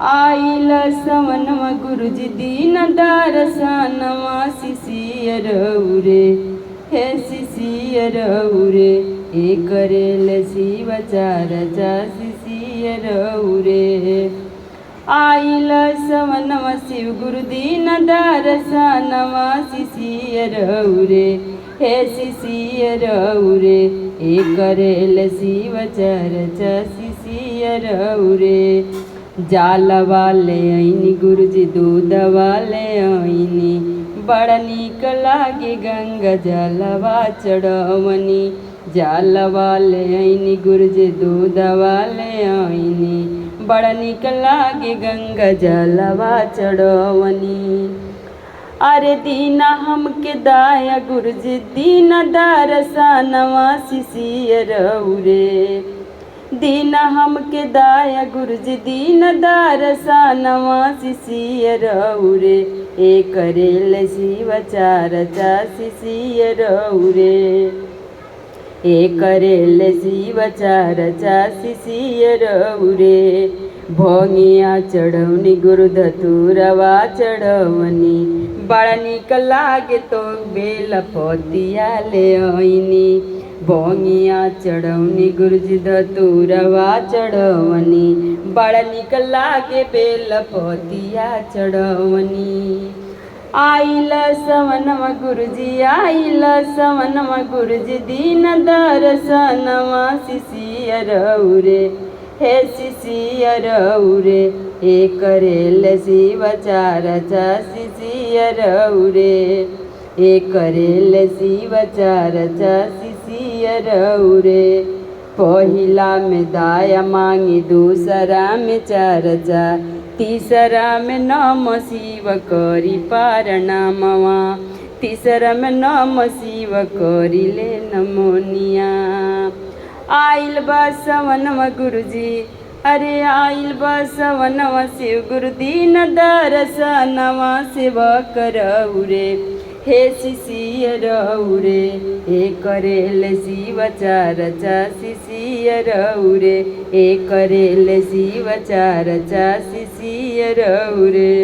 आइल सवनवा गुरुजी दीन दरसनवा शिशियर रे हे शिशियर रे ए करेल शिव चर्चा शिशियर रे। आइल सवनवा शिव गुरु दीन दरसनवा शिशियर रे हे शिशियर रे ए करेल शिव चर्चा शिशियर रे। जाल वाले आईनी गुरुजी दूध वाले आईनी बड़ा नीक लागे गंगा जलवा चढ़वनी। जाल वाले आईनी गुरुजी दूध वाले आईनी बड़ा नीक लागे गंगा जलवा चढ़वनी। अरे दीना हमके दाया गुरुजी दीन दरसनवा शिशियर रे। दीना हमके दाया गुरुजी दीन दरसनवा शिशियर रे ए करेल शिव चर्चा शिशियर रे ए करेल शिव चर्चा शिशियर रे। भोगिया चढ़वनी गुरु धतूरवा चढ़वनी बड़ा नीक लागे तो बेल पतिया ले आईनी। भोगिया चढ़वनी गुरुजी धतूरवा चढ़वनी बड़ा नीक लागे बेल पतिया चढ़वनी। आइल सवनवा गुरुजी आइल सवनवा गुरुजी दीन दरसनवा शिशियर रे हे शिशियर रे ए करेल शिव चर्चा शिशियर रे ए करेल शिव चर्चा शिशियर रे। पहिला में दाया मांगी दूसरा में चर्चा तीसरा में नम शिव करी पारनामवा तीसरा में नम शिव करी ले नमोनिया। आइल बा सवनवा गुरुजी अरे आइल बा सवनवा शिव गुरु दीन दरसनवा सेवा करऊ रे हे शिशियर रे ए करेल शिव चर्चा शिशियर रे ए करेल शिव चर्चा शिशियर रे।